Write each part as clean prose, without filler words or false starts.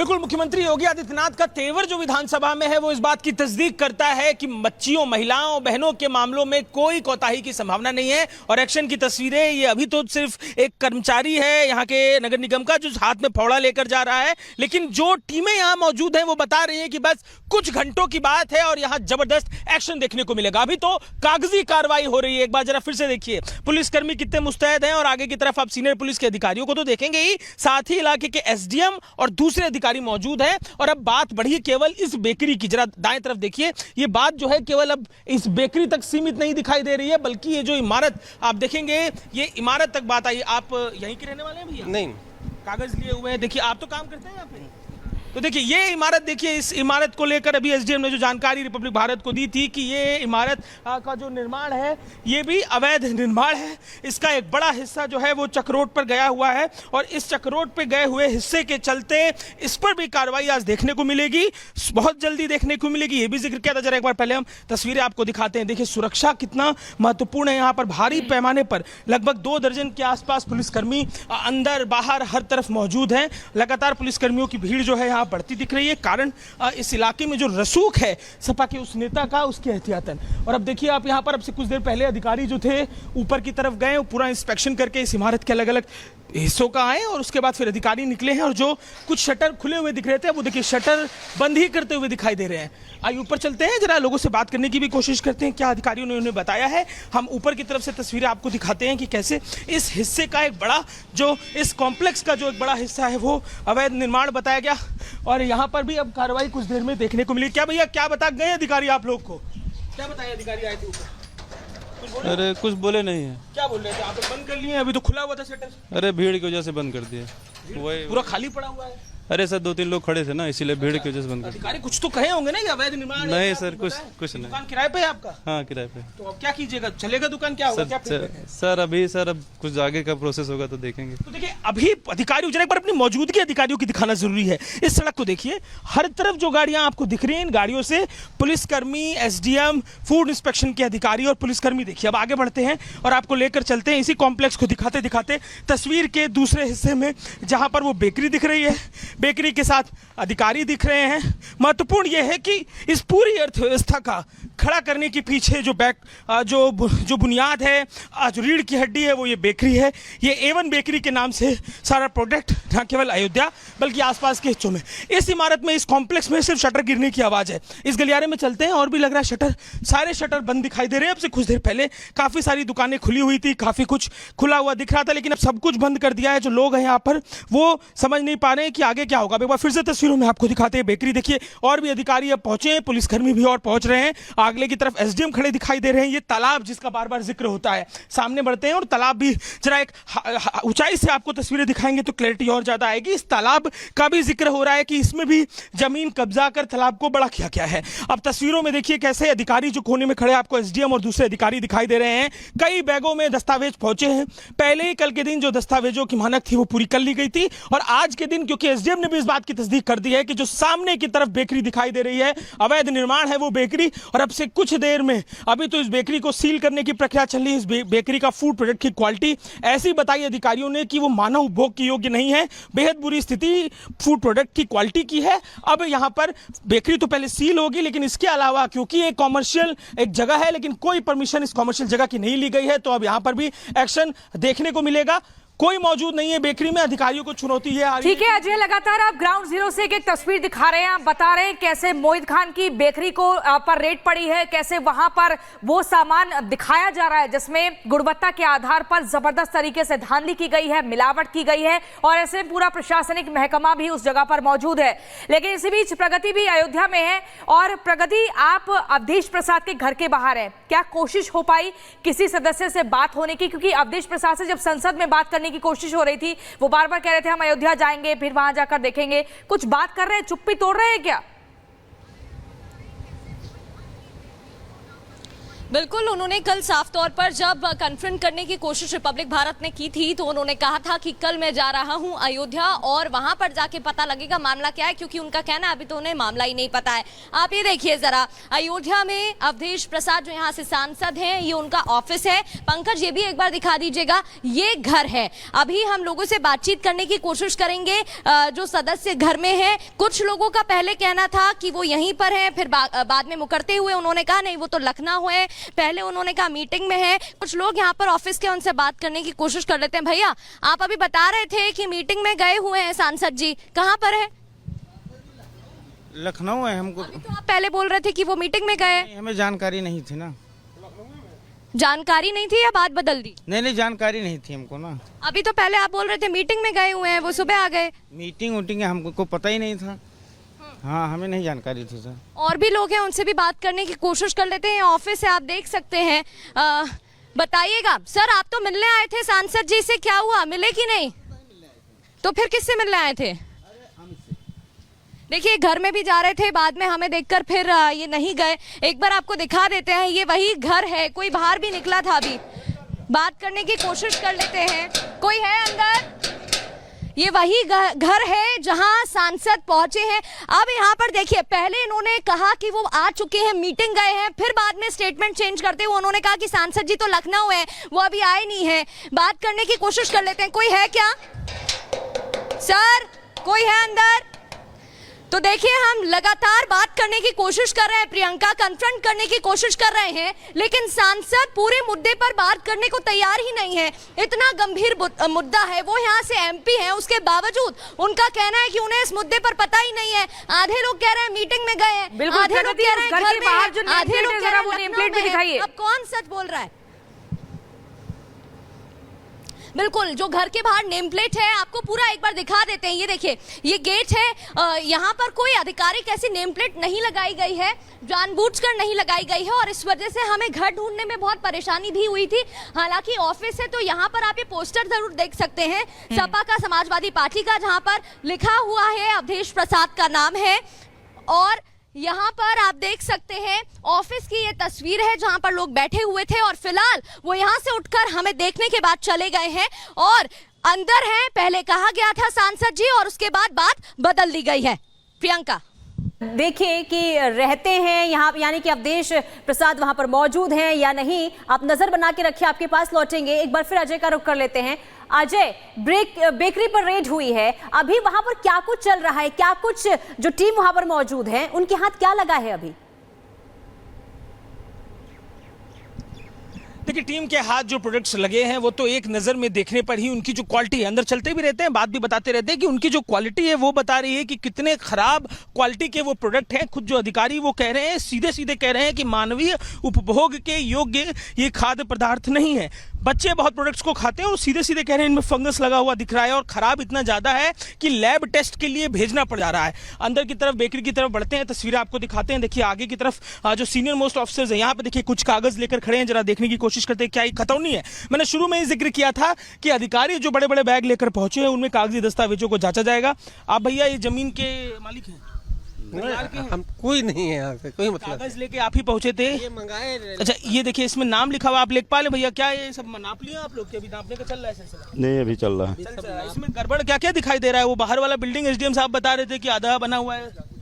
बिल्कुल, मुख्यमंत्री योगी आदित्यनाथ का तेवर जो विधानसभा में है वो इस बात की तस्दीक करता है कि बच्चियों, महिलाओं, बहनों के मामलों में कोई कोताही की संभावना नहीं है। और एक्शन की तस्वीरें, ये अभी तो सिर्फ एक कर्मचारी है यहाँ के नगर निगम का जो हाथ में फावड़ा लेकर जा रहा है, लेकिन जो टीमें यहाँ मौजूद हैं वो बता रही हैं कि बस कुछ घंटों की बात है और यहाँ जबरदस्त एक्शन देखने को मिलेगा। अभी तो कागजी कार्रवाई हो रही है। एक बार जरा फिर से देखिए पुलिसकर्मी कितने मुस्तैद हैं, और आगे की तरफ आप सीनियर पुलिस के अधिकारियों को तो देखेंगे ही, साथ ही इलाके के एसडीएम और दूसरे अधिकारी मौजूद हैं। और अब बात बढ़ी केवल इस बेकरी की, जरा दाएं तरफ देखिए, ये बात जो है केवल अब इस बेकरी तक सीमित नहीं दिखाई दे रही है, बल्कि ये जो इमारत आप देखेंगे, ये इमारत तक बात आई। आप यहीं के रहने वाले हैं भैया? नहीं, कागज लिए हुए हैं। देखिए, आप तो काम करते हैं यहाँ पे, तो देखिए ये इमारत देखिए, इस इमारत को लेकर अभी एसडीएम ने जो जानकारी रिपब्लिक भारत को दी थी कि ये इमारत का जो निर्माण है ये भी अवैध निर्माण है। इसका एक बड़ा हिस्सा जो है वो चक्रोड पर गया हुआ है, और इस चक्रोड पर गए हुए हिस्से के चलते इस पर भी कार्रवाई आज देखने को मिलेगी, बहुत जल्दी देखने को मिलेगी। ये भी जिक्र किया था। जरा एक बार पहले हम तस्वीरें आपको दिखाते हैं। देखिए सुरक्षा कितना महत्वपूर्ण है यहाँ पर। भारी पैमाने पर लगभग 2 दर्जन के आसपास पुलिसकर्मी अंदर बाहर हर तरफ मौजूद हैं। लगातार पुलिसकर्मियों की भीड़ जो है बढ़ती दिख रही है। कारण इस इलाके में जो रसूख है सपा के उस नेता का, उसके एहतियातन। और अब देखिए आप यहाँ पर, अब से कुछ देर पहले अधिकारी जो थे ऊपर की तरफ गए, पूरा इंस्पेक्शन करके इस इमारत के अलग अलग हिस्सों का आए, और उसके बाद फिर अधिकारी निकले हैं। और जो कुछ शटर खुले हुए दिख रहे थे वो देखिए शटर बंद ही करते हुए दिखाई दे रहे हैं। आइए ऊपर चलते हैं, जरा लोगों से बात करने की भी कोशिश करते हैं, क्या अधिकारियों ने उन्हें बताया है। हम ऊपर की तरफ से तस्वीरें आपको दिखाते हैं कि कैसे इस हिस्से का एक बड़ा, जो इस कॉम्प्लेक्स का जो एक बड़ा हिस्सा है वो अवैध निर्माण बताया गया। और यहाँ पर भी अब कार्रवाई कुछ देर में देखने को मिली। क्या भैया, क्या बता गए अधिकारी आप लोग को? क्या बताया अधिकारी आए थे ऊपर? अरे कुछ बोले नहीं है। क्या बोल रहे थे? आप बंद कर लिए? अभी तो खुला हुआ था शटर। अरे भीड़ की वजह से बंद कर दिए, वही पूरा खाली पड़ा हुआ है। अरे सर 2-3 लोग खड़े थे ना, इसीलिए भीड़ की वजह से बंद कर दिया। अधिकारी कुछ तो कहे होंगे ना, अवैध निर्माण? नहीं सर, कुछ नहीं। दुकान किराए पे है आपका? हाँ किराए पे। तो अब क्या कीजिएगा? चलेगा दुकान? क्या होगा? क्या सर अभी अब कुछ आगे का प्रोसेस होगा तो देखेंगे। तो देखिए अभी अधिकारियों, जरा एक बार अपनी मौजूदगी अधिकारियों की दिखाना जरूरी है। इस सड़क को देखिए, हर तरफ जो गाड़ियां आपको दिख रही हैं, इन गाड़ियों से पुलिसकर्मी, एसडीएम, फूड इंस्पेक्शन के अधिकारी और पुलिसकर्मी। देखिए अब आगे बढ़ते हैं और आपको लेकर चलते हैं इसी कॉम्प्लेक्स को दिखाते दिखाते तस्वीर के दूसरे हिस्से में, जहां पर वो बेकरी दिख रही है। बेकरी के साथ अधिकारी दिख रहे हैं। महत्वपूर्ण यह है कि इस पूरी अर्थव्यवस्था का खड़ा करने के पीछे जो बुनियाद है, जो रीढ़ की हड्डी है, वो ये बेकरी है। ये A1 बेकरी के नाम से सारा प्रोडक्ट न केवल अयोध्या बल्कि आसपास के हिस्सों में, इस इमारत में, इस कॉम्प्लेक्स में सिर्फ शटर गिरने की आवाज़ है। इस गलियारे में चलते हैं और भी लग रहा है शटर, सारे शटर बंद दिखाई दे रहे हैं। अब से कुछ देर पहले काफ़ी सारी दुकानें खुली हुई थी, काफ़ी कुछ खुला हुआ दिख रहा था, लेकिन अब सब कुछ बंद कर दिया है। जो लोग हैं यहाँ पर वो समझ नहीं पा रहे हैं कि आगे क्या होगा। एक बार फिर से तस्वीरों में आपको दिखाते हैं बेकरी। देखिए और भी अधिकारी अब पहुंचे हैं, पुलिसकर्मी भी और पहुंच रहे हैं। आगले की तरफ एसडीएम खड़े दिखाई दे रहे हैं। ये तालाब जिसका बार बार जिक्र होता है, सामने बढ़ते हैं और तालाब भी जरा एक ऊंचाई से आपको तस्वीरें दिखाएंगे तो क्लैरिटी और ज्यादा आएगी। इस तालाब का भी जिक्र हो रहा है कि इसमें भी जमीन कब्जा कर तालाब को बड़ा किया गया है। अब तस्वीरों में देखिए कैसे अधिकारी जो कोने में खड़े, आपको एसडीएम और दूसरे अधिकारी दिखाई दे रहे हैं। कई बैगों में दस्तावेज पहुंचे हैं। पहले ही कल के दिन जो दस्तावेजों की मानक थी वो पूरी कर ली गई थी, और आज के दिन क्योंकि एसडीएम ने भी इस बात की तस्दीक कर दी है कि जो सामने की तरफ बेकरी दिखाई दे रही है, अवैध निर्माण है वो बेकरी, और अब से कुछ देर में, अभी तो इस बेकरी को सील करने की प्रक्रिया चल रही है। इस बेकरी का फूड प्रोडक्ट की क्वालिटी ऐसी बताई अधिकारियों ने कि वो मानव उपभोग के योग्य नहीं है। बेहद बुरी स्थिति फूड प्रोडक्ट की क्वालिटी की है। अब यहाँ पर बेकरी तो पहले सील होगी, लेकिन इसके अलावा क्योंकि एक कॉमर्शियल एक जगह है, लेकिन कोई परमिशन इस कॉमर्शियल जगह की नहीं ली गई है, तो अब यहाँ पर भी एक्शन देखने को मिलेगा। कोई मौजूद नहीं है बेकरी में, अधिकारियों को चुनौती है। ठीक है अजय, लगातार आप ग्राउंड जीरो से एक तस्वीर दिखा रहे हैं। आप बता रहे हैं कैसे मोहित खान की बेकरी को पर रेड पड़ी है, कैसे वहां पर वो सामान दिखाया जा रहा है जिसमें गुणवत्ता के आधार पर जबरदस्त तरीके से धांधली की गई है, मिलावट की गई है, और ऐसे पूरा प्रशासनिक महकमा भी उस जगह पर मौजूद है। लेकिन इसी बीच प्रगति भी अयोध्या में है। और प्रगति, आप अवधेश प्रसाद के घर के बाहर है, क्या कोशिश हो पाई किसी सदस्य से बात होने की? क्योंकि अवधेश प्रसाद से जब संसद में बात करने की कोशिश हो रही थी, वो बार बार कह रहे थे हम अयोध्या जाएंगे, फिर वहां जाकर देखेंगे। कुछ बात कर रहे हैं, चुप्पी तोड़ रहे हैं क्या? बिल्कुल, उन्होंने कल साफ तौर पर जब कन्फ्रंट करने की कोशिश रिपब्लिक भारत ने की थी तो उन्होंने कहा था कि कल मैं जा रहा हूं अयोध्या और वहां पर जाके पता लगेगा मामला क्या है, क्योंकि उनका कहना अभी तो उन्हें मामला ही नहीं पता है। आप ये देखिए जरा, अयोध्या में अवधेश प्रसाद जो यहाँ से सांसद हैं, ये उनका ऑफिस है। पंकज, ये भी एक बार दिखा दीजिएगा, ये घर है। अभी हम लोगों से बातचीत करने की कोशिश करेंगे जो सदस्य घर में है। कुछ लोगों का पहले कहना था कि वो यहीं पर है, फिर बाद में मुकरते हुए उन्होंने कहा नहीं वो तो लखनऊ है, पहले उन्होंने कहा मीटिंग में है। कुछ लोग यहाँ पर ऑफिस के, उनसे बात करने की कोशिश कर लेते हैं। भैया, आप अभी बता रहे थे कि मीटिंग में गए हुए हैं सांसद जी, कहाँ पर है? लखनऊ है। हमको अभी तो आप पहले बोल रहे थे कि वो मीटिंग में गए। हमें जानकारी नहीं थी ना। जानकारी नहीं थी या बात बदल दी? नहीं, जानकारी नहीं थी हमको ना। अभी तो पहले आप बोल रहे थे मीटिंग में गए हुए हैं, वो सुबह आ गए। मीटिंग वूटिंग हमको पता ही नहीं था। हाँ, हमें नहीं जानकारी थी सर। और भी लोग हैं, उनसे भी बात करने की कोशिश कर लेते हैं। ऑफिस है, आप देख सकते हैं। बताइएगा सर, आप तो मिलने आए थे सांसद जी से, क्या हुआ, मिले कि नहीं? तो फिर किससे मिलने आए थे? देखिए, घर में भी जा रहे थे, बाद में हमें देखकर फिर ये नहीं गए। एक बार आपको दिखा देते हैं, ये वही घर है। कोई बाहर भी निकला था, अभी बात करने की कोशिश कर लेते हैं। कोई है अंदर? ये वही घर है जहां सांसद पहुंचे हैं। अब यहाँ पर देखिए, पहले इन्होंने कहा कि वो आ चुके हैं, मीटिंग गए हैं, फिर बाद में स्टेटमेंट चेंज करते हुए उन्होंने कहा कि सांसद जी तो लखनऊ है, वो अभी आए नहीं है। बात करने की कोशिश कर लेते हैं। कोई है क्या सर? कोई है अंदर? तो देखिए, हम लगातार बात करने की कोशिश कर रहे हैं, प्रियंका, कन्फ्रंट करने की कोशिश कर रहे हैं, लेकिन सांसद पूरे मुद्दे पर बात करने को तैयार ही नहीं है। इतना गंभीर मुद्दा है, वो यहाँ से एमपी हैं, उसके बावजूद उनका कहना है कि उन्हें इस मुद्दे पर पता ही नहीं है। आधे लोग कह रहे हैं मीटिंग में गए हैं, आधे लोग कह रहे हैं घर में हैं, आधे लोग कह रहे हैं लखनऊ में हैं। अब कौन सच बोल रहा है? बिल्कुल, जो घर के बाहर नेम प्लेट है, आपको पूरा एक बार दिखा देते हैं। ये देखिए, ये गेट है। यहाँ पर कोई आधिकारिक ऐसी नेम प्लेट नहीं लगाई गई है, जानबूझकर नहीं लगाई गई है, और इस वजह से हमें घर ढूंढने में बहुत परेशानी भी हुई थी। हालांकि ऑफिस है, तो यहाँ पर आप ये पोस्टर जरूर देख सकते हैं, सपा का, समाजवादी पार्टी का, जहाँ पर लिखा हुआ है अवधेश प्रसाद का नाम है। और यहाँ पर आप देख सकते हैं ऑफिस की ये तस्वीर है जहाँ पर लोग बैठे हुए थे, और फिलहाल वो यहाँ से उठकर हमें देखने के बाद चले गए हैं और अंदर हैं। पहले कहा गया था सांसद जी, और उसके बाद बात बदल दी गई है। प्रियंका, देखिए कि रहते हैं यहाँ, यानी कि अवधेश प्रसाद वहां पर मौजूद हैं या नहीं, आप नजर बना के रखिए, आपके पास लौटेंगे। एक बार फिर अजय का रुख कर लेते हैं। अजय, बेकरी पर रेड हुई है, अभी वहां पर क्या कुछ चल रहा है? क्या कुछ जो टीम वहां पर मौजूद है, उनके हाथ क्या लगा है अभी? देखिए, टीम के हाथ जो प्रोडक्ट्स लगे हैं वो तो एक नज़र में देखने पर ही उनकी जो क्वालिटी है, अंदर चलते भी रहते हैं, बात भी बताते रहते हैं कि उनकी जो क्वालिटी है वो बता रही है कि कितने खराब क्वालिटी के वो प्रोडक्ट हैं। खुद जो अधिकारी वो कह रहे हैं, सीधे सीधे कह रहे हैं कि मानवीय उपभोग के योग्य ये खाद्य पदार्थ नहीं है। बच्चे बहुत प्रोडक्ट्स को खाते हैं और सीधे सीधे कह रहे हैं इनमें फंगस लगा हुआ दिख रहा है और खराब इतना ज़्यादा है कि लैब टेस्ट के लिए भेजना पड़ जा रहा है। अंदर की तरफ, बेकरी की तरफ बढ़ते हैं, तस्वीरें आपको दिखाते हैं। देखिए, आगे की तरफ जो सीनियर मोस्ट ऑफिसर्स हैं यहाँ पे देखिए कुछ कागज़ लेकर खड़े हैं, जरा देखने की कोशिश करते हैं क्या ये खतौनी है। मैंने शुरू में ही जिक्र किया था कि अधिकारी जो बड़े बड़े बैग लेकर पहुंचे हैं उनमें कागजी दस्तावेजों को जांचा जाएगा। आप भैया ये जमीन के मालिक हैं? हम कोई नहीं है यहाँ पे, कोई मतलब कागज लेके आप ही पहुंचे थे? ये मंगाए। अच्छा, ये देखिए इसमें नाम लिखा हुआ, आप लिख पा ले भैया? क्या ये सब नाप लिया आप लोग? अभी नापने का चल रहा है सिलसिला? नहीं, अभी चल रहा है। इसमें गड़बड़ क्या क्या दिखाई दे रहा है? वो बाहर वाला बिल्डिंग एसडीएम साहब बता रहे थे कि आधा बना हुआ है।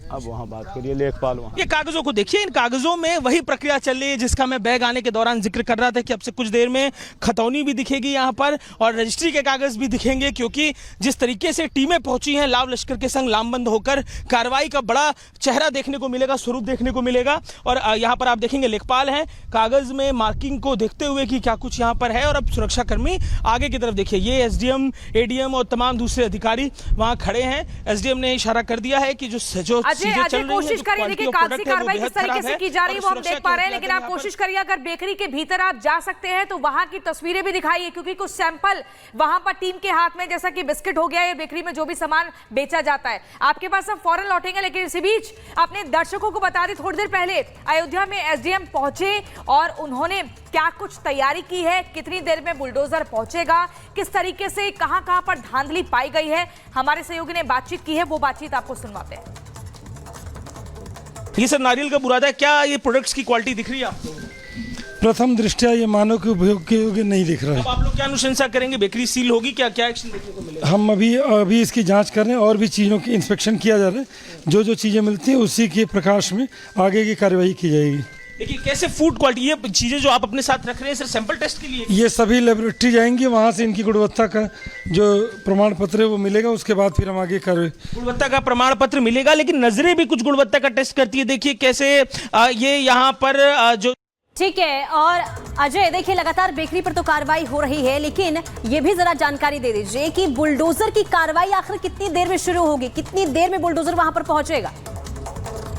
अब वहाँ बात करिए, लेखपाल वहाँ। ये कागजों को देखिए, इन कागजों में वही प्रक्रिया चल रही है जिसका मैं बैग आने के दौरान जिक्र कर रहा था कि अब से कुछ देर में खतौनी भी दिखेगी यहाँ पर और रजिस्ट्री के कागज भी दिखेंगे, क्योंकि जिस तरीके से टीमें पहुंची हैं लाव लश्कर के संग लामबंद होकर, कार्रवाई का बड़ा चेहरा देखने को मिलेगा, स्वरूप देखने को मिलेगा। और यहाँ पर आप देखेंगे लेखपाल हैं, कागज में मार्किंग को देखते हुए कि क्या कुछ यहाँ पर है। और अब सुरक्षाकर्मी आगे की तरफ देखिए, ये एसडीएम, एडीएम और तमाम दूसरे अधिकारी वहाँ खड़े हैं। एसडीएम ने इशारा कर दिया है कि जो चीजें चल रही है, देखिए कागजी कार्रवाई किस तरीके से की जा रही है वो हम देख पा रहे हैं, लेकिन आप कोशिश करिए अगर बेकरी के भीतर आप जा सकते हैं तो वहां की तस्वीरें भी दिखाइए, क्योंकि कुछ सैंपल वहां पर टीम के हाथ में, जैसा कि बिस्किट हो गया या बेकरी में जो भी सामान बेचा जाता है, आपके पास हम फौरन लौटेंगे। लेकिन इसी बीच अपने दर्शकों को बता दें, थोड़ी देर पहले अयोध्या में एसडीएम पहुंचे और उन्होंने क्या कुछ तैयारी की है, कितनी देर में बुलडोजर पहुंचेगा, किस तरीके से कहां पर धांधली पाई गई है, हमारे सहयोगी ने बातचीत की है, वो बातचीत आपको सुनवाते हैं। ये सर नारियल का बुरादा है, क्या ये प्रोडक्ट्स की क्वालिटी दिख रही है आपको? प्रथम दृष्टया ये मानव के उपयोग के योग्य नहीं दिख रहा है। अब आप लोग क्या अनुशंसा करेंगे? बेकरी सील होगी क्या? क्या एक्शन देखने को मिलेगा? हम अभी इसकी जांच कर रहे हैं और भी चीज़ों की इंस्पेक्शन किया जा रहा है। जो चीज़ें मिलती हैं उसी के प्रकाश में आगे की कार्रवाई की जाएगी। देखिए कैसे फूड क्वालिटी, ये चीजें जो आप अपने साथ रख रहे हैं सिर्फ सैंपल टेस्ट के लिए? ये सभी लेबोरेटरी जाएंगी, वहाँ से इनकी गुणवत्ता का जो प्रमाण पत्र है वो मिलेगा, उसके बाद फिर हम आगे कार्रवाई। गुणवत्ता का प्रमाण पत्र मिलेगा, लेकिन नजरें भी कुछ गुणवत्ता का टेस्ट करती है। देखिए कैसे ये यहाँ पर जो ठीक है। और अजय देखिए, लगातार बेकरी पर तो कार्रवाई हो रही है, लेकिन ये भी जरा जानकारी दे दीजिए कि बुलडोजर की कार्रवाई आखिर कितनी देर में शुरू होगी, कितनी देर में बुलडोजर वहां पर पहुंचेगा?